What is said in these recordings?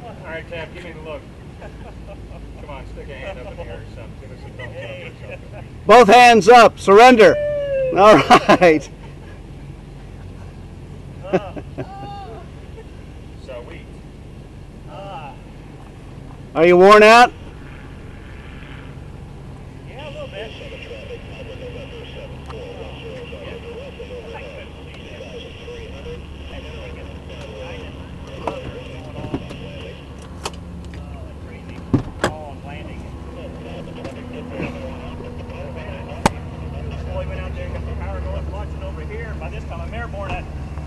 All right, Tab, give me the look. Come on, stick a hand up in the air or something. Give us a thumbs up or something. Both hands up. Surrender. All right. Sweet. Are you worn out? Yeah, a little bit.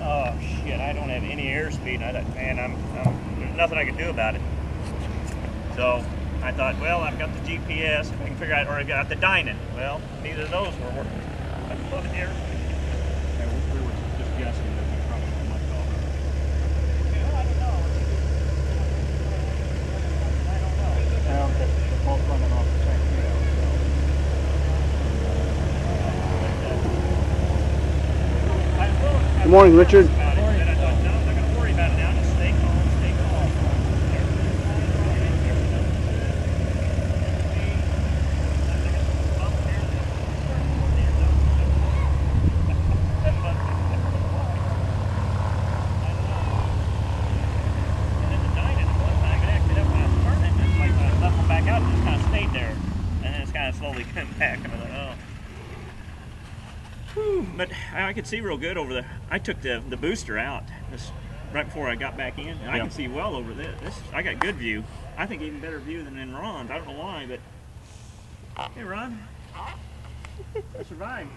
Oh shit, I don't have any airspeed. I thought, man, there's nothing I can do about it. So I thought, well, I've got the GPS, if I can figure out, or I got the dyning. Well, neither of those were working. I put it here. Yeah, we were just guessing that we probably might go. Well, I don't know. I don't know. They're both running off the same field. Good morning, Richard. But I could see real good over there. I took the booster out right before I got back in, and I can see well over this. I got good view. I think even better view than in Ron's. I don't know why, but hey, Ron, I survived.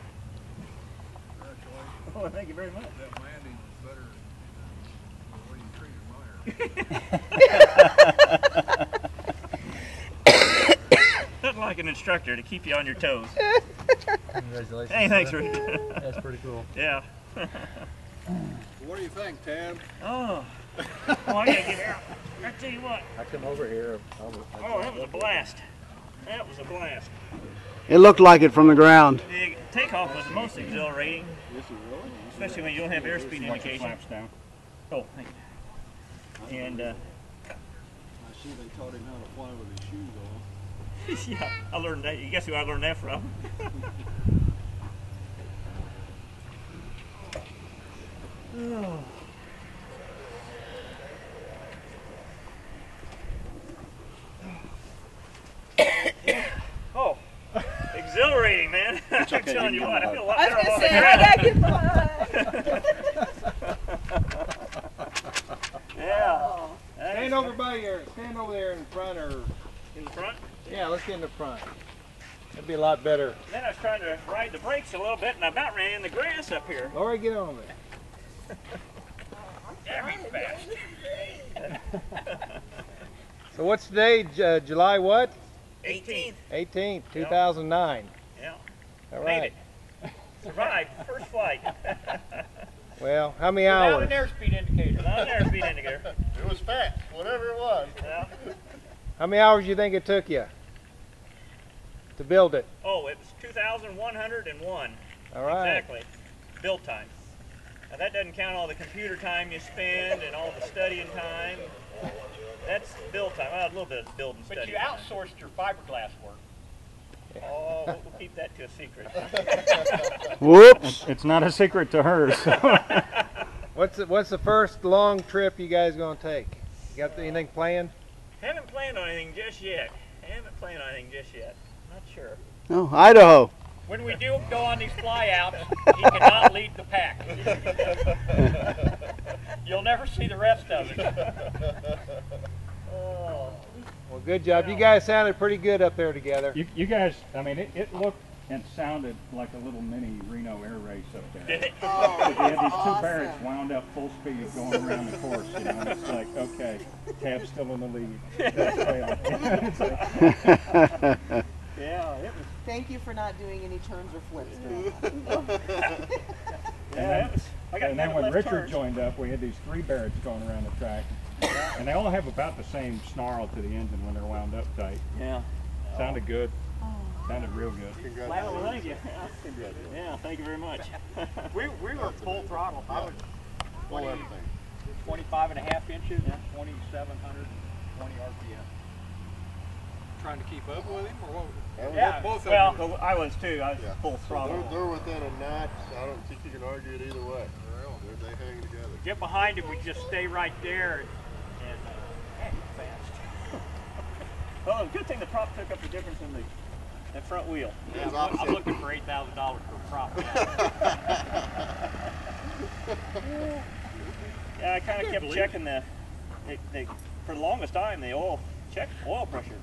Oh, thank you very much. That landing was better than the way you treated Meyer. Nothing like an instructor to keep you on your toes. Congratulations. Hey, thanks, Richard. That's pretty cool. Yeah. What do you think, Tab? Oh, I gotta get out. I tell you what. I come over here. Oh, that was a blast. That was a blast. It looked like it from the ground. The takeoff was the most exhilarating, especially when you don't have airspeed indication. Flaps down. Oh, thank you. And I see they taught him how to fly with his shoes on. yeah, I learned that. You guess who I learned that from? Oh. Oh, exhilarating, man. I'm telling you what, I feel a lot better on the ground. I gotta get behind. Yeah. Stand over by here. Stand over there in front, or in the front. Yeah, let's get in the front. It'd be a lot better. Then I was trying to ride the brakes a little bit, and I about ran in the grass up here. All right, get on there. Very fast. So what's today? July what? 18th. 18th, 2009. Yeah. All Made right. it. Survived first flight. Well, how many hours? Without an airspeed indicator. Without an airspeed indicator. It was fast, whatever it was. Yeah. How many hours do you think it took you to build it? Oh, it was 2,101. All right. Exactly. Build time. Now that doesn't count all the computer time you spend and all the studying time. That's build time. Well, a little bit of build and study. But you outsourced your fiberglass work. Oh, we'll keep that to a secret. Whoops. It's not a secret to her. So. What's the first long trip you guys gonna take? You got anything planned? Haven't planned on anything just yet. Not sure. No, Idaho. When we do go on these flyouts, he cannot lead the pack. You'll never see the rest of it. Oh. Well, good job. You guys sounded pretty good up there together. You guys, I mean, it looked and sounded like a little mini Reno air race up there. Did it? Oh, We had these two awesome. parrots wound up full speed going around the course, you know, and it's like, okay, Tab's still in the lead. It's like, Yeah, it was. Thank you for not doing any turns or flips during that. Yeah, I got And then none when left Richard turns. joined up, we had these 3 Barretts going around the track. And they all have about the same snarl to the engine when they're wound up tight. Yeah. Sounded good. Sounded real good. Well, thank you. Yeah, thank you very much. We were full throttle. I was Full everything. 25.5 inches, 2,720 RPM. Trying to keep up with him, or what? Yeah, Both of Well, them. I was too. I was Yeah. full So throttle. they're within a notch. I don't think you can argue it either way. They hang together. Get behind him, we just stay right there and man, he's fast. Well, the good thing the prop took up the difference in the front wheel. Yeah, I'm looking for $8,000 for prop. Yeah, I kind of kept checking for the longest time the oil pressure,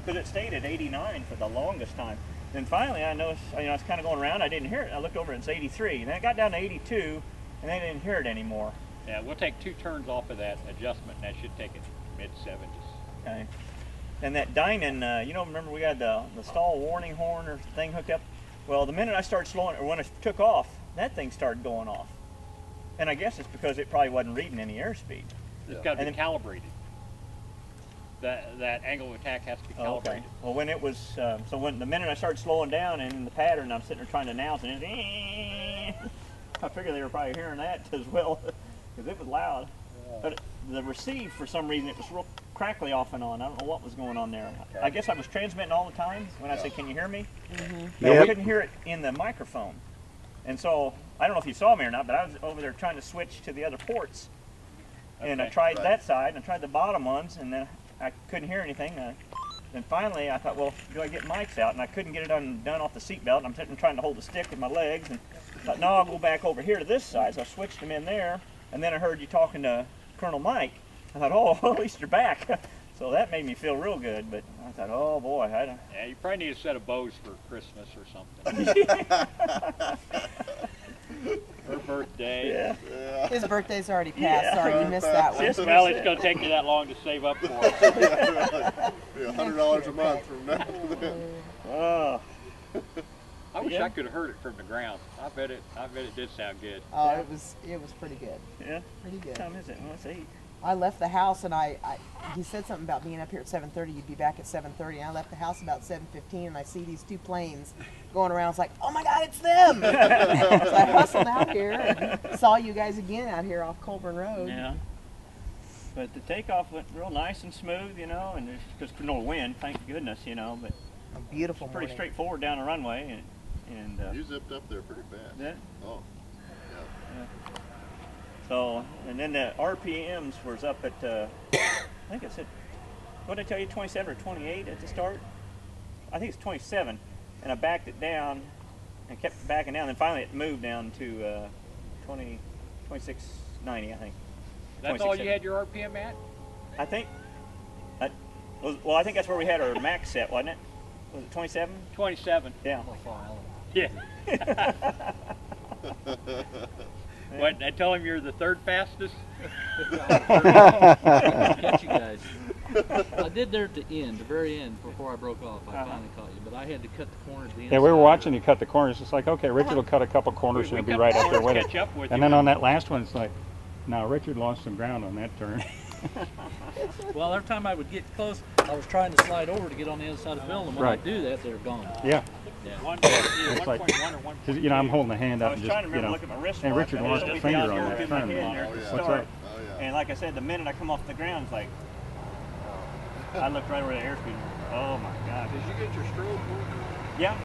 because it stayed at 89 for the longest time. Then finally I noticed, I was kind of going around, I didn't hear it. I looked over, it's 83, and then it got down to 82, and then I didn't hear it anymore. Yeah, we'll take 2 turns off of that adjustment, and that should take it mid-70s. Okay. And that Dynan, remember we had the stall warning horn or thing hooked up? Well, the minute I started slowing, or when I took off, that thing started going off. And I guess it's because it probably wasn't reading any airspeed. It's got to be And then- calibrated. That angle of attack has to be calibrated. Well, when it was, so when the minute I started slowing down and in the pattern, I'm sitting there trying to announce, and it's, I figured they were probably hearing that as well, because it was loud. But the receive, for some reason, it was real crackly off and on. I don't know what was going on there. I guess I was transmitting all the time when I said, "Can you hear me?" No, I couldn't hear it in the microphone. And so, I don't know if you saw me or not, but I was over there trying to switch to the other ports. And I tried that side, and I tried the bottom ones, and then I couldn't hear anything. Then finally, I thought, well, do I get mics out? And I couldn't get it done off the seatbelt. And I'm sitting trying to hold the stick with my legs, and I thought, no, I'll go back over here to this side. So I switched them in there, and then I heard you talking to Colonel Mike. I thought, oh, well, at least you're back. So that made me feel real good. But I thought, oh boy, Yeah, you probably need a set of bows for Christmas or something. Her birthday. Yeah. His birthday's already passed. Yeah. Sorry, you missed that one. Well, it's going to take you that long to save up for it. Yeah, $100 a month from now to then. Oh. I wish I could have heard it from the ground. I bet it did sound good. Oh, it was pretty good. Yeah. Pretty good. What time is it? Well, it's 8. I left the house and he said something about being up here at 7:30. You'd be back at 7:30. And I left the house about 7:15, and I see these 2 planes going around. It's like, oh my God, it's them! So I hustled out here and saw you guys again out here off Colburn Road. Yeah. But the takeoff went real nice and smooth, and there's just no wind, thank goodness, but A beautiful pretty morning. straightforward down the runway, and You zipped up there pretty fast. that. Oh. So, and then the RPMs was up at, I think it said, what did I tell you, 27 or 28 at the start? I think it's 27, and I backed it down and kept backing down, and finally it moved down to 2690, I think. That's all you had your RPM at? I think, well, I think that's where we had our max set, wasn't it? Was it 27? 27. Yeah. Yeah. What, I tell him you're the 3rd fastest? Catch you guys. I did there at the end, the very end, before I broke off. I finally caught you, but I had to cut the corners at the end. Yeah, we were watching you cut the corners. It's like, okay, Richard will cut a couple corners and he'll be right up there with it. Catch up with And you. then on that last one, it's like, no, Richard lost some ground on that turn. Well, every time I would get close, I was trying to slide over to get on the other side of the film, and when I Right. do that, they're gone. Yeah. Yeah. It's like, 1.1 or 1.2. 'cause, I'm holding the hand I up was and trying to just, remember looking at my wrist. and watch, Richard but lost it a was finger out on here that in my turn. head there. Oh, yeah. What's Start. up? Oh, yeah. And like I said, the minute I come off the ground, it's like, I looked right where the airspeed was. Oh my God. Did you get your strobe? Yeah.